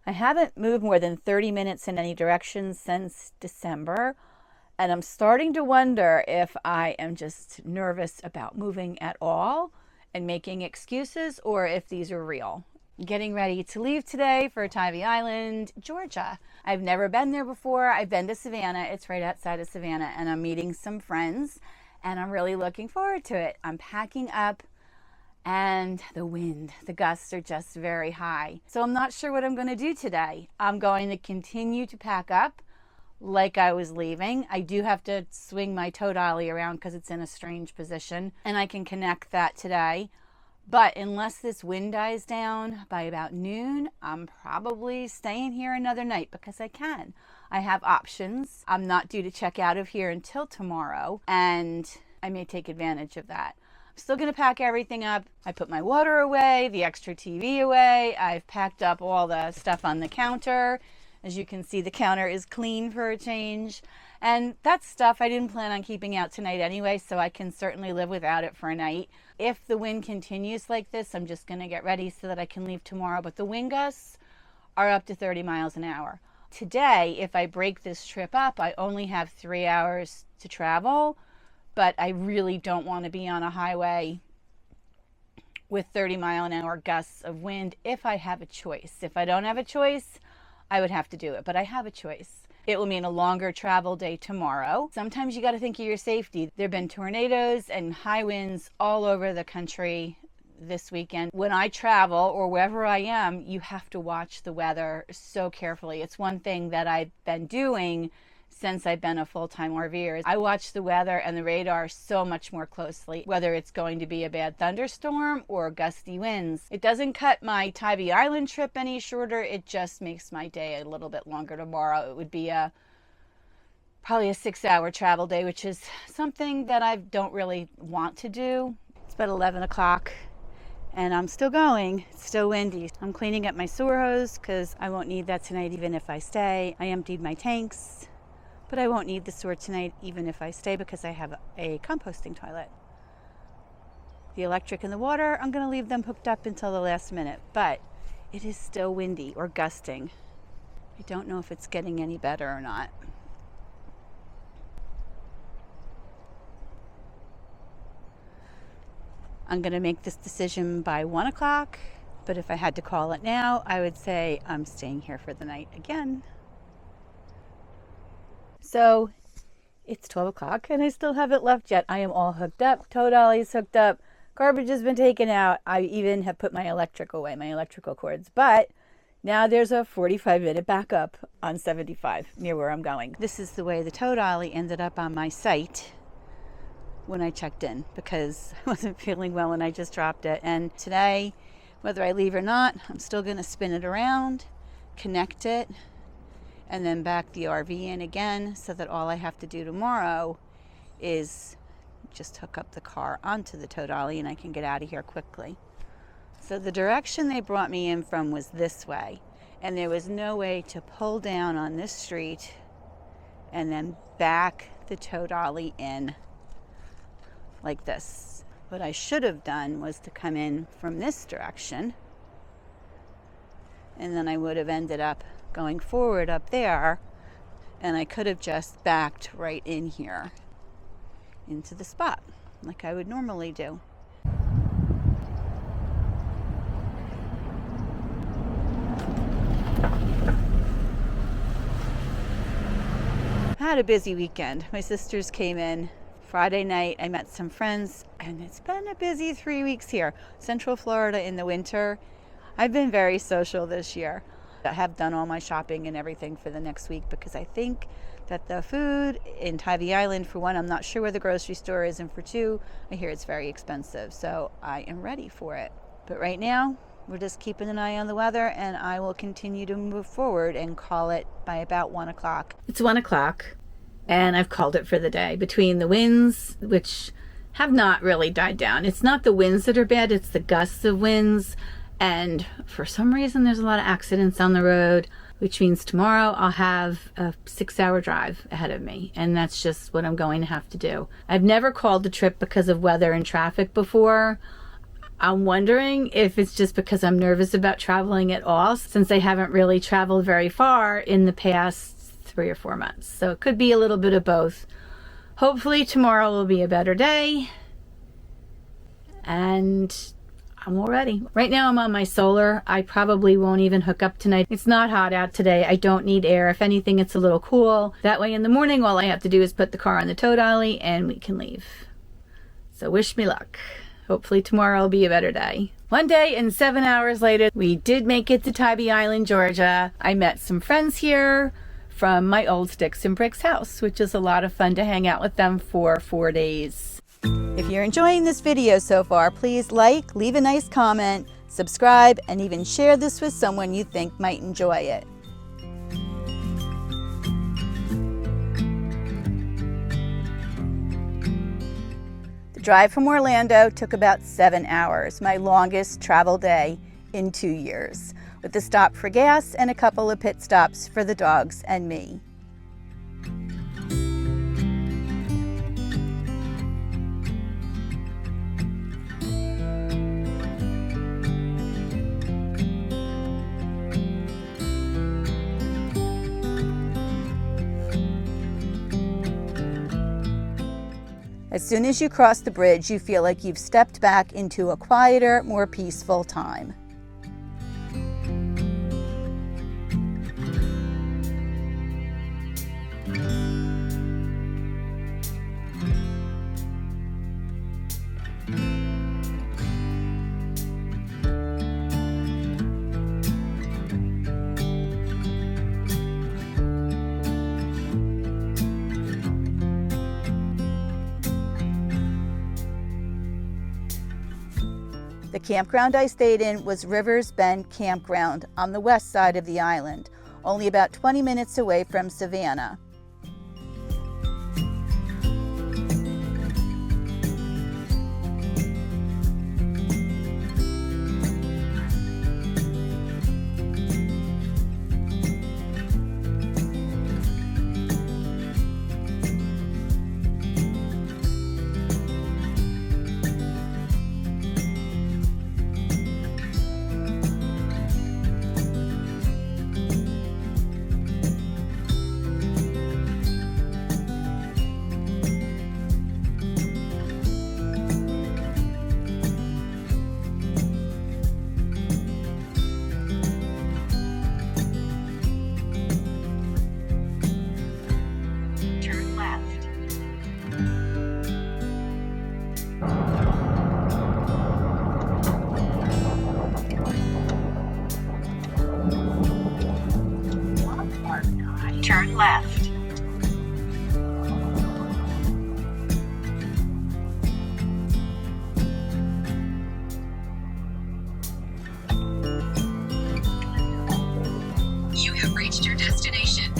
I haven't moved more than 30 minutes in any direction since December, and I'm starting to wonder if I am just nervous about moving at all and making excuses, or if these are real. Getting ready to leave today for Tybee Island, Georgia. I've never been there before. I've been to Savannah. It's right outside of Savannah, and I'm meeting some friends, and I'm really looking forward to it. I'm packing up, and the wind, the gusts are just very high. So I'm not sure what I'm going to do today. I'm going to continue to pack up like I was leaving. I do have to swing my tow dolly around because it's in a strange position, and I can connect that today. But unless this wind dies down by about noon, I'm probably staying here another night because I can. I have options. I'm not due to check out of here until tomorrow, and I may take advantage of that. I'm still going to pack everything up. I put my water away, the extra TV away. I've packed up all the stuff on the counter. As you can see, the counter is clean for a change. And that stuff I didn't plan on keeping out tonight anyway, so I can certainly live without it for a night. If the wind continues like this, I'm just going to get ready so that I can leave tomorrow. But the wind gusts are up to 30 miles an hour. Today, if I break this trip up, I only have 3 hours to travel. But I really don't want to be on a highway with 30-mile-an-hour gusts of wind if I have a choice. If I don't have a choice, I would have to do it. But I have a choice. It will mean a longer travel day tomorrow. Sometimes you got to think of your safety. There have been tornadoes and high winds all over the country this weekend. When I travel or wherever I am, you have to watch the weather so carefully. It's one thing that I've been doing since I've been a full-time RVer. I watch the weather and the radar so much more closely, whether it's going to be a bad thunderstorm or gusty winds. It doesn't cut my Tybee Island trip any shorter. It just makes my day a little bit longer tomorrow. It would be probably a 6-hour travel day, which is something that I don't really want to do. It's about 11 o'clock and I'm still going. It's still windy. I'm cleaning up my sewer hose because I won't need that tonight even if I stay. I emptied my tanks. But I won't need the sewer tonight even if I stay because I have a composting toilet. The electric and the water, I'm going to leave them hooked up until the last minute. But it is still windy or gusting. I don't know if it's getting any better or not. I'm going to make this decision by 1 o'clock. But if I had to call it now, I would say I'm staying here for the night again. So it's 12 o'clock and I still haven't left yet. I am all hooked up. Tow dolly's hooked up. Garbage has been taken out. I even have put my electric away, my electrical cords. But now there's a 45-minute backup on 75 near where I'm going. This is the way the tow dolly ended up on my site when I checked in because I wasn't feeling well and I just dropped it. And today, whether I leave or not, I'm still going to spin it around, connect it, and then back the RV in again so that all I have to do tomorrow is just hook up the car onto the tow dolly and I can get out of here quickly. So the direction they brought me in from was this way, and there was no way to pull down on this street and then back the tow dolly in like this. What I should have done was to come in from this direction, and then I would have ended up going forward up there, and I could have just backed right in here into the spot like I would normally do. I had a busy weekend. My sisters came in Friday night. I met some friends, and it's been a busy 3 weeks here. Central Florida in the winter. I've been very social this year. I have done all my shopping and everything for the next week because I think that the food in Tybee Island, for one, I'm not sure where the grocery store is, and for two, I hear it's very expensive. So I am ready for it. But right now, we're just keeping an eye on the weather, and I will continue to move forward and call it by about 1 o'clock. It's 1 o'clock, and I've called it for the day. Between the winds, which have not really died down. It's not the winds that are bad, it's the gusts of winds. And for some reason, there's a lot of accidents on the road, which means tomorrow I'll have a 6-hour drive ahead of me. And that's just what I'm going to have to do. I've never called the trip because of weather and traffic before. I'm wondering if it's just because I'm nervous about traveling at all, since I haven't really traveled very far in the past 3 or 4 months. So it could be a little bit of both. Hopefully tomorrow will be a better day, and I'm all ready. Right now I'm on my solar. I probably won't even hook up tonight. It's not hot out today. I don't need air. If anything, it's a little cool. That way in the morning, all I have to do is put the car on the tow dolly and we can leave. So wish me luck. Hopefully tomorrow will be a better day. One day and 7 hours later, we did make it to Tybee Island, Georgia. I met some friends here from my old Sticks and Bricks house, which is a lot of fun to hang out with them for 4 days. If you're enjoying this video so far, please like, leave a nice comment, subscribe, and even share this with someone you think might enjoy it. The drive from Orlando took about 7 hours, my longest travel day in 2 years, with a stop for gas and a couple of pit stops for the dogs and me. As soon as you cross the bridge, you feel like you've stepped back into a quieter, more peaceful time. The campground I stayed in was Rivers Bend Campground on the west side of the island, only about 20 minutes away from Savannah. Turn left. You have reached your destination.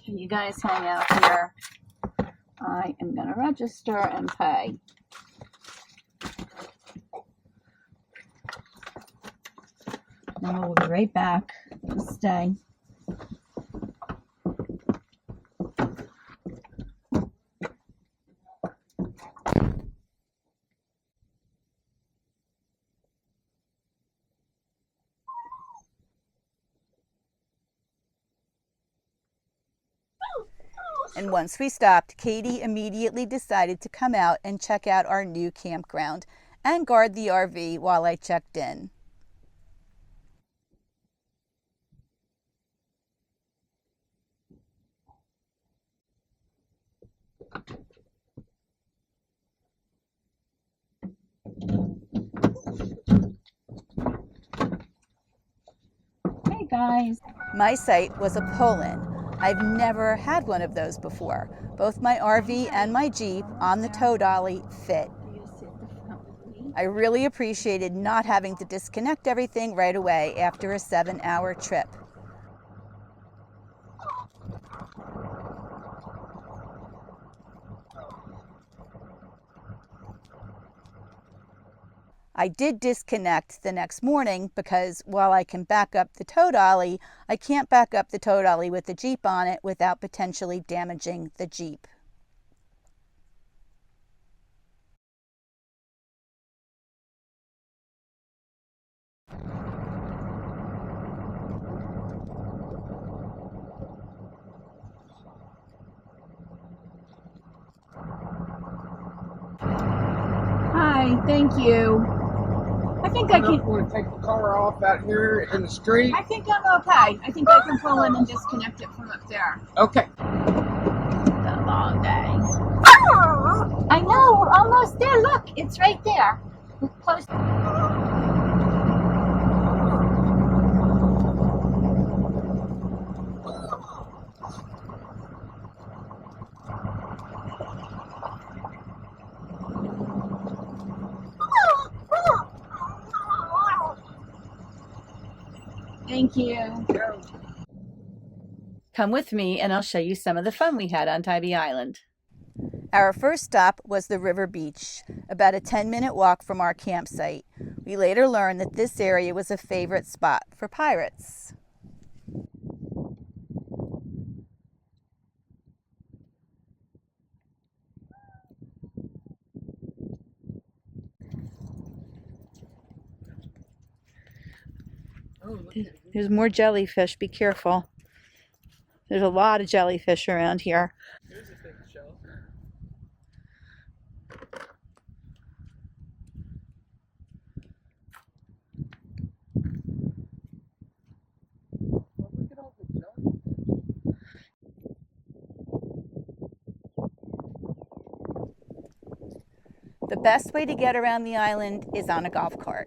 You guys hang out here. I am going to register and pay. Then we'll be right back. Just stay. And once we stopped, Katie immediately decided to come out and check out our new campground and guard the RV while I checked in. Hey guys. My site was a pull-in. I've never had one of those before. Both my RV and my Jeep on the tow dolly fit. I really appreciated not having to disconnect everything right away after a 7-hour trip. I did disconnect the next morning because while I can back up the tow dolly, I can't back up the tow dolly with the Jeep on it without potentially damaging the Jeep. Hi, thank you. I think I can. Want to take the car off out here in the street? I think I'm okay. I think I can pull in and disconnect it from up there. Okay. It's a long day. I know, we're almost there. Look, it's right there. We're close. Thank you. Come with me and I'll show you some of the fun we had on Tybee Island. Our first stop was the River Beach, about a 10-minute walk from our campsite. We later learned that this area was a favorite spot for pirates. There's more jellyfish. Be careful. There's a lot of jellyfish around here. Here's a big shell. Oh, look at all the jellyfish. The best way to get around the island is on a golf cart.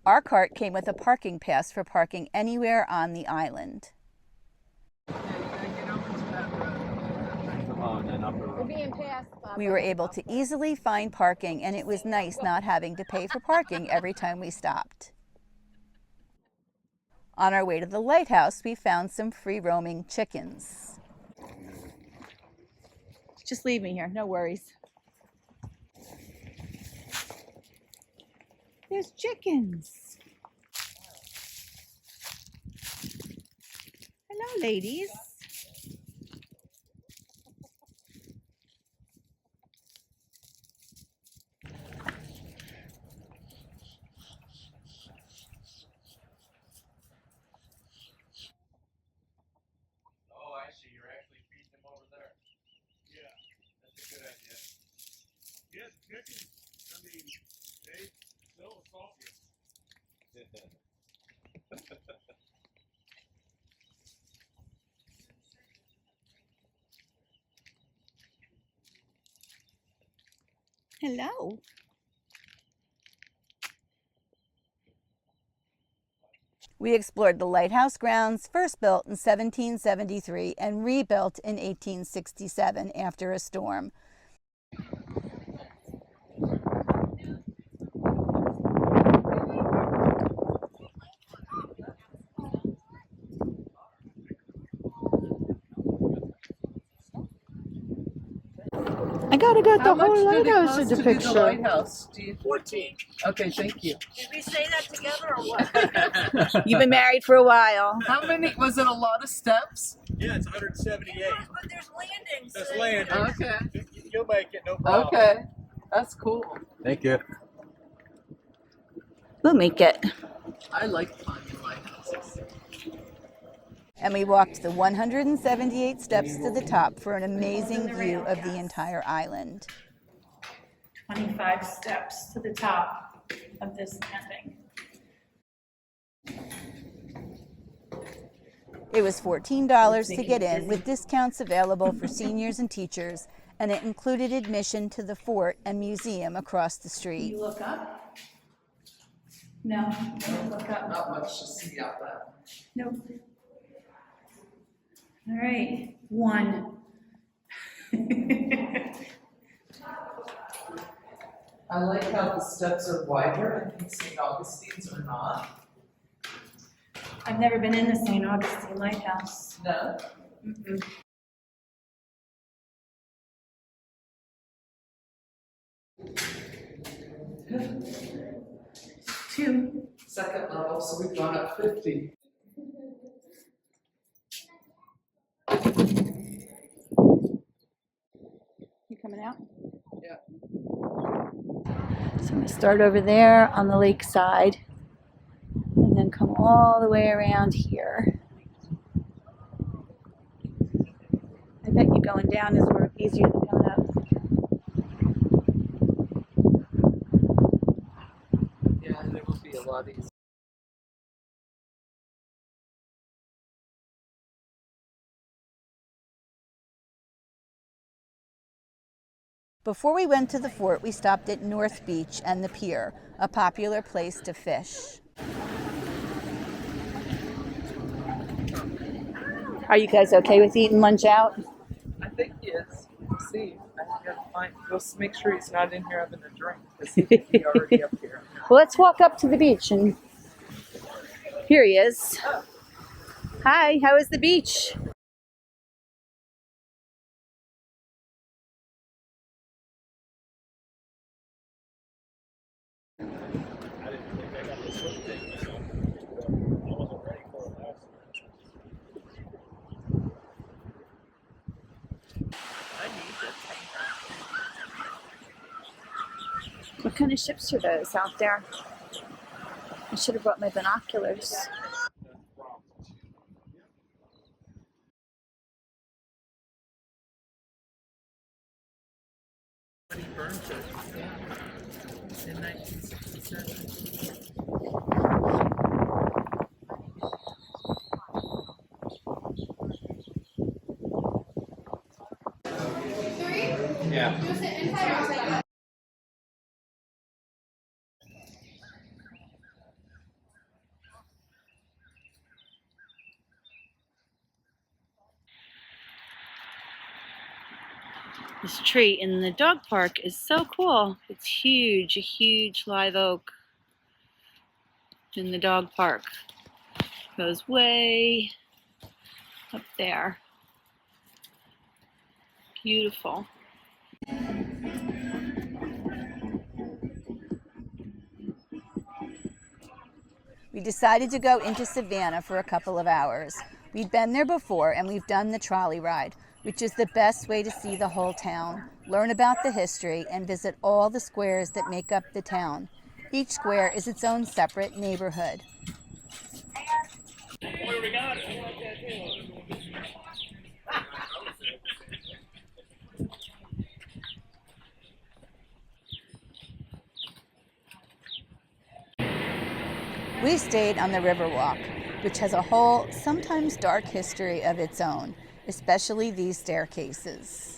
Our cart came with a parking pass for parking anywhere on the island. We were able to easily find parking, and it was nice not having to pay for parking every time we stopped. On our way to the lighthouse, we found some free-roaming chickens. Just leave me here, no worries. There's chickens. Hello, ladies. Oh, I see. You're actually feeding them over there. Yeah, that's a good idea. Yeah, chickens. I mean, they still assault you. Hello. We explored the lighthouse grounds, first built in 1773 and rebuilt in 1867 after a storm. I gotta get the whole lighthouse in the picture. The lighthouse? 14. Okay, thank you. Did we say that together or what? You've been married for a while. How many? Was it a lot of steps? Yeah, it's 178. Yeah, but there's landings. That's landing. Okay. You'll make it, no problem. Okay. That's cool. Thank you. We'll make it. I like climbing lighthouses. And we walked the 178 steps to the top for an amazing view of the entire island. 25 steps to the top of this landing. It was $14 to get in, with discounts available for seniors and teachers, and it included admission to the fort and museum across the Can street. you look up? No, don't look up. Not much to see out there. Nope. All right, 1. I like how the steps are wider and St. Augustine's are not. I've never been in the St. Augustine Lighthouse. No? Mm-mm. Two. Second level, so we've gone up 50. You coming out? Yeah. So I'm going to start over there on the lake side and then come all the way around here. I bet you going down is more easier than coming up. Yeah, there will be a lot easier. Before we went to the fort, we stopped at North Beach and the pier, a popular place to fish. Are you guys okay with eating lunch out? I think he is. We'll see. I gotta find. We'll make sure he's not in here having a drink because he's already up here. Well, let's walk up to the beach and here he is. Hi, how is the beach? What kind of ships are those out there? I should have brought my binoculars. He burned it. Yeah. In 1967. Yeah. This tree in the dog park is so cool. It's huge, a huge live oak in the dog park. Goes way up there. Beautiful. We decided to go into Savannah for a couple of hours. We'd been there before and we've done the trolley ride, which is the best way to see the whole town, learn about the history, and visit all the squares that make up the town. Each square is its own separate neighborhood. We stayed on the Riverwalk, which has a whole, sometimes dark history of its own, especially these staircases.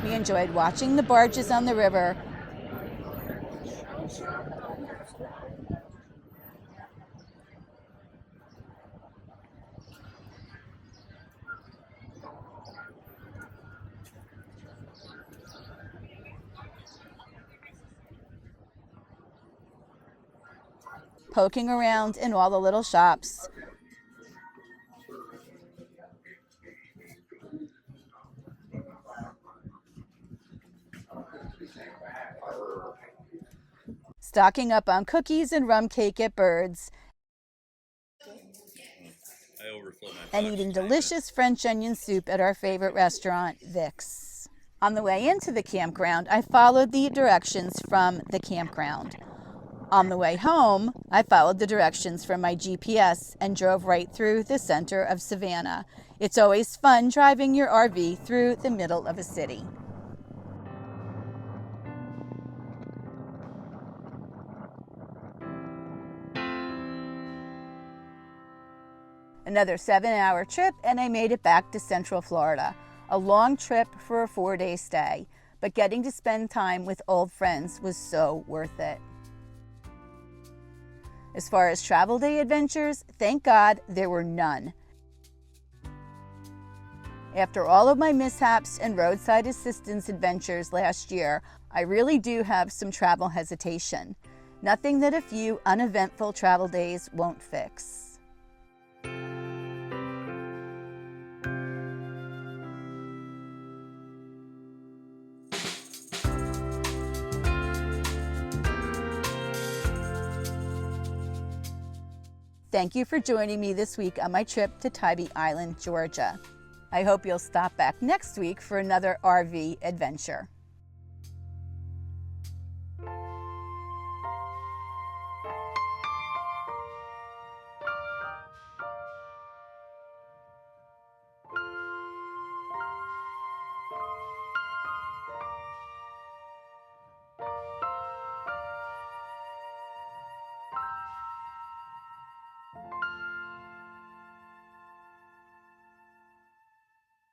We enjoyed watching the barges on the river, poking around in all the little shops, stocking up on cookies and rum cake at Bird's, and eating delicious French onion soup at our favorite restaurant, Vic's. On the way into the campground, I followed the directions from the campground. On the way home, I followed the directions from my GPS and drove right through the center of Savannah. It's always fun driving your RV through the middle of a city. Another 7-hour trip and I made it back to Central Florida. A long trip for a 4-day stay, but getting to spend time with old friends was so worth it. As far as travel day adventures, thank God there were none. After all of my mishaps and roadside assistance adventures last year, I really do have some travel hesitation. Nothing that a few uneventful travel days won't fix. Thank you for joining me this week on my trip to Tybee Island, Georgia. I hope you'll stop back next week for another RV adventure.